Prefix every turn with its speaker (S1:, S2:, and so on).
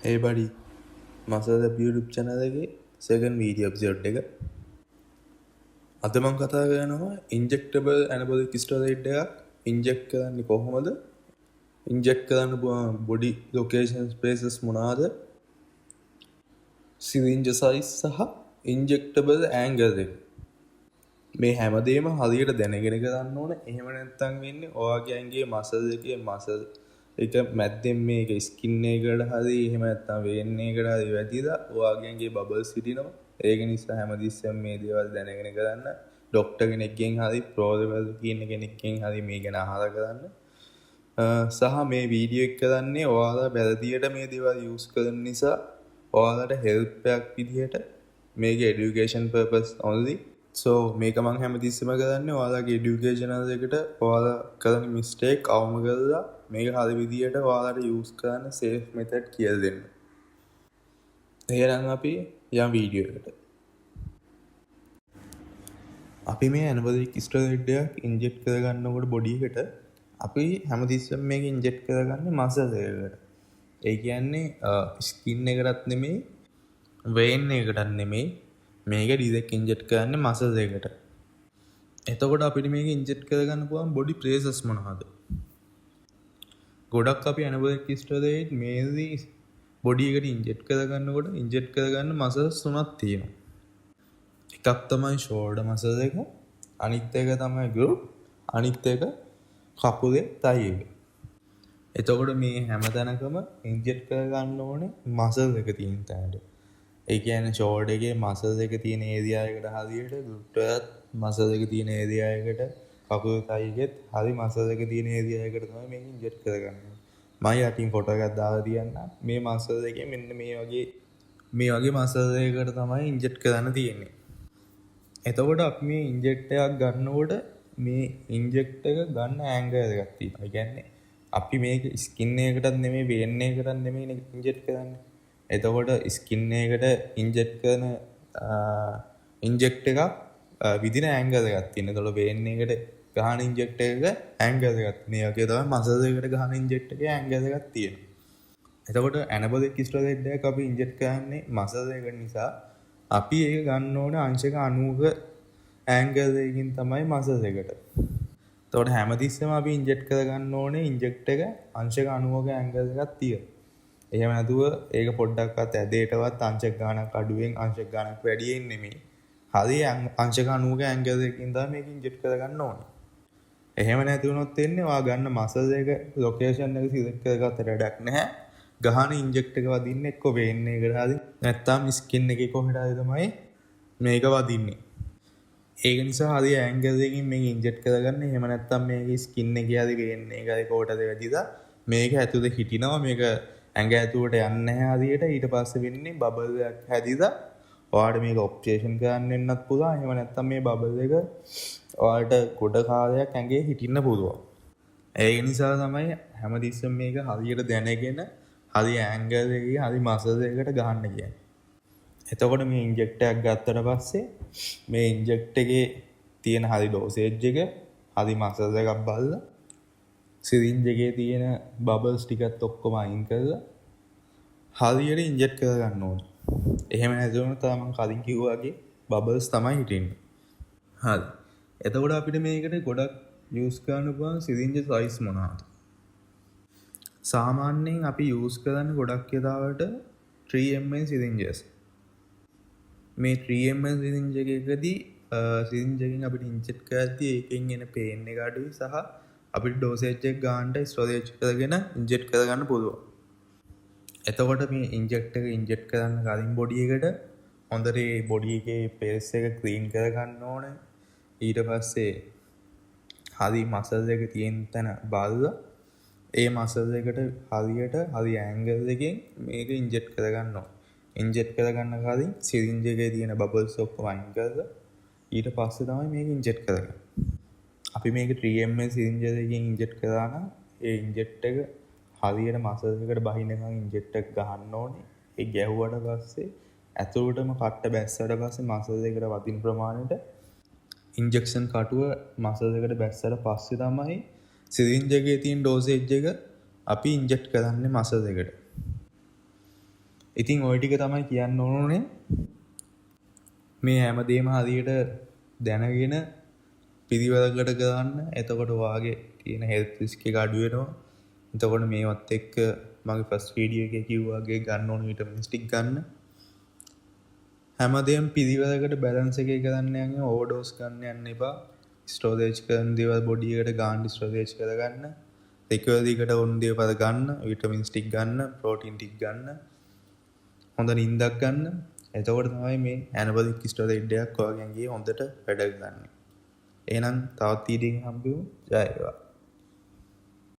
S1: Hey buddy, මසද YouTube channel එකේ second video episode එක. අද මම කතා කරනවා injectable anabolic steroid එකක් inject කරන්නේ කොහොමද? inject කරන්න body location spaces මොනවාද? syringe size සහ injectable angle එක. මේ හැමදේම හරියට දැනගෙන කරන්න ඕනේ. එහෙම නැත්නම් වෙන්නේ ඔයාගේ ඇඟේ muscle එකේ muscle එක මැද්දෙන් මේක ස්කින් එකකට හරි එහෙම නැත්නම් වේන් එකකට හරි වැදිලා ඔයාගේ ඇඟේ බබල්ස් හිටිනවා. ඒක නිසා හැමතිස්සෙම මේ දේවල් දැනගෙන කරන්න. ડોක්ටර් කෙනෙක්ගෙන් හරි ප්‍රොෆෙසර් කියන කෙනෙක්ගෙන් හරි මේ ගැන අහලා කරන්න. සහ මේ වීඩියෝ එක කරන්නේ ඔයාලා වැරදියට මේ දේවල් යූස් කරන නිසා ඔයාලට හෙල්ප් එකක් විදිහට මේක এডুকেෂන් පර්පස් only. so මේක මම හැමතිස්සෙම කරන්නේ ඔයාලගේ এডুকেෂනල් එකට ඔයාලා කරන මිස්ටේක් අවම කරලා මේක හරි විදිහට ඔයාලට යූස් කරන්න සේෆ් මෙතඩ් කියලා දෙන්න. එහෙනම් අපි යම් වීඩියෝ එකට. අපි මේ ඇනබොලික් ස්ටෙරොයිඩ් එකක් ඉන්ජෙක්ට් කරගන්නකොට බොඩි එකට අපි හැමතිස්සෙම මේක ඉන්ජෙක්ට් කරගන්නේ මසල් එකකට. ඒ කියන්නේ ස්කින් එකටත් නෙමෙයි වේන් එකටත් නෙමෙයි මේක ඩිරෙක්ට් ඉන්ජෙක්ට් කරන්නේ මසල් එකට. එතකොට අපිට මේක ඉන්ජෙක්ට් කරගන්න පුළුවන් බොඩි ප්‍රේසස් මොනවද? ගොඩක් අපි ඇනබොලික් ස්ටෙරොයිඩ් මේදී බොඩි එකට ඉන්ජෙක්ට් කරගන්නකොට ඉන්ජෙක්ට් කරගන්න මසල්ස් තුනක් තියෙනවා. එකක් තමයි ෂෝල්ඩර් මසල් එක, අනිත් එක තමයි ග්ලූට්, අනිත් එක කකුලේ තයි එක. එතකොට මේ හැමතැනකම ඉන්ජෙක්ට් කරගන්න ඕනේ මසල් එක තියෙන තැනට. ඒ කියන්නේ ෂෝල්ඩර් එකේ මසල් එක තියෙන ඒරියා එකට හරියට ග්ලූට් එකත් මසල් එක තියෙන ඒරියා එකට කකුලේ තයි එකෙත් හරි මසල් එක තියෙන ඒරියා එකට තමයි මේක ඉන්ජෙක්ට් කරගන්නේ. මම යටින් ෆොටෝ එකක් දාලා තියන්න. මේ මසල් එකේ මෙන්න මේ වගේ මසල් එකකට තමයි ඉන්ජෙක්ට් කරන්න තියෙන්නේ. එතකොට අපි මේ ඉන්ජෙක්ට් එකක් ගන්නකොට මේ ඉන්ජෙක්ට් එක ගන්න ඇන්ගල් එකක් තියෙනවා. ඒ කියන්නේ අපි මේක ස්කින් එකකටත් නෙමෙයි වේන් එකකටත් නෙමෙයි ඉන්ජෙක්ට් කරන්නේ. එතකොට ස්කින් එකට ඉන්ජෙක්ට් කරන ඉන්ජෙක්ට් එකක් විදින ඇන්ගල් එකක් තියෙනවා. එතකොට වේන් එකට ගහන ඉන්ජෙක්ට් එකක ඇන්ගල් එකක්. මේ වගේ තමයි මසල් එකකට ගහන ඉන්ජෙක්ට් එකේ ඇන්ගල් එකක් තියෙනවා. එතකොට ඇනබොලික් ස්ටෙරොයිඩ් එකක් අපි ඉන්ජෙක්ට් කරන්නේ මසල් එක නිසා අපි ඒක ගන්න ඕනේ අංශක 90ක ඇන්ගල් එකකින් තමයි මසල් එකට. එතකොට හැමතිස්සෙම අපි ඉන්ජෙක්ට් කරගන්න ඕනේ ඉන්ජෙක්ට් එක අංශක 90ක ඇන්ගල් එකක් තියෙනවා. එහෙම නැතුව ඒක පොඩ්ඩක්වත් ඇදේටවත් අංශක ගාණක් අඩුවෙන් අංශක ගාණක් වැඩියෙන් නෙමෙයි. හරි අංශක 90ක ඇන්ගල් එකකින් තමයි මේක ඉන්ජෙක්ට් කරගන්න ඕනේ. එහෙම නැති වුණොත් වෙන්නේ ඔයා ගන්න මසල් එක ලොකේෂන් එක සිලෙක්ට් කරගත්තට වැඩක් නැහැ. ගහන ඉන්ජෙක්ට් එක වදින්නේ එක්ක වේන් එකකට හරි නැත්නම් ස්කින් එකේ කොහෙද හරි තමයි මේක වදින්නේ. ඒක නිසා හරි ඇන්ගල් එකකින් මේක ඉන්ජෙක්ට් කරගන්න. එහෙම නැත්නම් මේක ස්කින් එකේ හරි වේන් එකේ හරි කොටද වැදිලා මේක ඇතුලේ හිටිනවා. මේක ඇඟ ඇතුලට යන්නේ නැහැ හරියට. ඊට පස්සේ වෙන්නේ බබල් එකක් හැදිලා ඔයාලට මේක ඔප්රේෂන් කරන්න වෙන්නත් පුළුවන්. එහෙම නැත්නම් මේ බබල් එක ඔයාලට ගොඩ කාලයක් ඇඟේ හිටින්න පුළුවන්. ඒක නිසා තමයි හැමතිස්සෙම මේක හරියට දැනගෙන හරි ඇන්ගල් එකේ හරි මසල් එකකට ගහන්න කියන්නේ. එතකොට මේ ඉන්ජෙක්ට් එකක් ගත්තට පස්සේ මේ ඉන්ජෙක්ට් එකේ තියෙන හරි ඩෝසේජ් එක හරි මසල් එකක් බලලා සිරින්ජ් එකේ තියෙන බබල්ස් ටිකත් ඔක්කොම අයින් කරලා හරියට ඉන්ජෙක්ට් කරගන්න ඕනේ. එහෙම නැති වුණොත් තමයි මම කලින් කිව්වා වගේ බබල්ස් තමයි හිටින්නේ. හරි. එතකොට අපිට මේකට ගොඩක් යූස් කරන්න පුළුවන් සිරින්ජ් සයිස් මොනවාද? සාමාන්‍යයෙන් අපි යූස් කරන්නේ ගොඩක් වෙලාවට 3ml syringes. මේ 3ml syringe එකකදී syringe එකකින් අපිට ඉන්ජෙක්ට් කරද්දී ඒකෙන් එන පේන් එක අඩුයි සහ අපිට ඩෝසේජ් එක ගන්නට ස්ටෝරේජ් කරගෙන ඉන්ජෙක්ට් කරගන්න පුළුවන්. එතකොට මේ ඉන්ජෙක්ට් එක ඉන්ජෙක්ට් කරන්න කලින් බොඩි එකට හොඳට මේ බොඩි එකේ පේස් එක ක්ලීන් කරගන්න ඕනේ. ඊට පස්සේ හරි මසල් එක තියෙන තැන බලලා ඒ මසල් එකට හරියට හරි ඇන්ගල් එකකින් මේක ඉන්ජෙක්ට් කරගන්න ඕනේ. ඉන්ජෙක්ට් කරගන්න කලින් සිරින්ජ් එකේ තියෙන බබල්ස් ඔක්කොම අයින් කරලා ඊට පස්සේ තමයි මේක ඉන්ජෙක්ට් කරගන්නේ. අපි මේක 3ml සිරින්ජ් එකකින් ඉන්ජෙක්ට් කරා නම් ඒ ඉන්ජෙක්ට් එක හරියට මසල් එකට බහිනකම් ඉන්ජෙක්ට් එක ගහන්න ඕනේ. ඒ ගැහුවට පස්සේ ඇතුළටම කට්ට බැස්සට පස්සේ මසල් එකට වදින ප්‍රමාණයට ඉන්ජෙක්ෂන් කටුව මසල් එකට බැස්සට පස්සේ තමයි සිරින්ජ් එකේ තියෙන ඩෝසේජ් එක අපි ඉන්ජෙක්ට් කරන්නේ මසල් එකට. ඉතින් ඔය ටික තමයි කියන්න ඕනේ. මේ හැමදේම හරියට දැනගෙන පිළිවෙලකට ගන්න. එතකොට වාගේ තියෙන හෙල්ත් රිස්ක් එක අඩු වෙනවා. එතකොට මේවත් එක්ක මගේ ෆස්ට් වීඩියෝ එකේ කිව්වාගේ ගන්න ඕන විටමින්ස් ටික ගන්න. හැමදේම පිළිවෙලකට බැලන්ස් එකේ කරන්න යන්නේ ඕවර්ඩෝස් ගන්න යන්න එපා. ස්ටෝරේජ් කරන දේවල් බොඩි එකට ගන්න ස්ටෝරේජ් කරගන්න. රිකවරිකට ඕන දේවල් ගන්න, විටමින්ස් ටික ගන්න, ප්‍රෝටීන් ටික ගන්න. හොඳ නිින්දක් ගන්න. එතකොට තමයි මේ ඇනබොලික් ස්ටෝරේජ් එකක් ඔයගෙන් ගියේ හොඳට වැඩ ගන්න. එහෙනම් තවත් වීඩියෝ එකකින් හම්බෙමු. ජය වේවා.